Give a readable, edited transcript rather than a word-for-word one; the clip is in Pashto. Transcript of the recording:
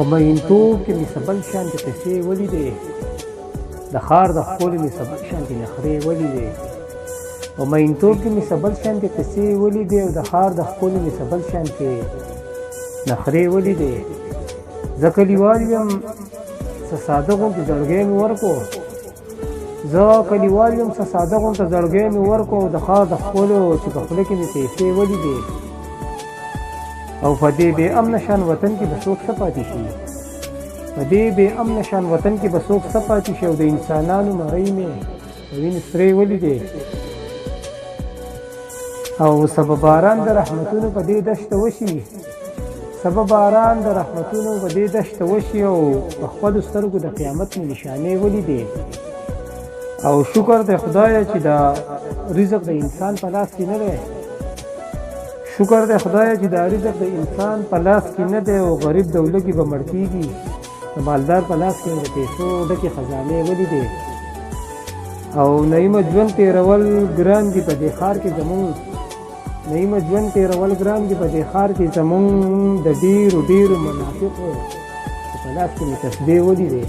په مینتوب کې مې سبل شانتې قصې ولیدې، د ښار د ښکلو مې سبل شانتې نخرې ولیدې. په مینتوب کې مې سبل شانتې قصې ولیدې او د ښار د ښکلو مې سبل شانتې نخرې ولیدې. زه کلیوال یم څه ساده غوندې زړګی مې ورکو، زه کلیوال یم څه ساده غوندې زړګی مې ورکو، د ښار د ښکلو چې په خوله کې مې پیسې ولیدې. او په دې بې امنه شان وطن کې به څوک څه پاتې شي، په دې بې امنه شان وطن کې به څوک څه پاتې شي. او د انسانانو مرۍ مې د وینې سرې ولیدې. او سبا باران د رحمتونو په دې دشته وشي، سبا باران د رحمتونو په دې دشته وشي. او په خپلو سترګو د قیامت مې نشانې ولیدې. او شکر دی خدایه چې دا رزق د انسان په لاس کې نه دی، شکر دی خدایه چې دا رزق د انسان په لاس کې نه دی. او غریب د ولږې به مړ کېږي، د مالدار په لاس کې د پیسو ډکې خزانې ولیدې. او نعیمه ژوند تېرول ګران دي په دې ښار کې زمونږ، نعیمه ژوند تېرول ګران دي په دې ښار کې زمونږ، د ډېرو ډېرو منافقو په لاس کې مې تسبیح ولیدې.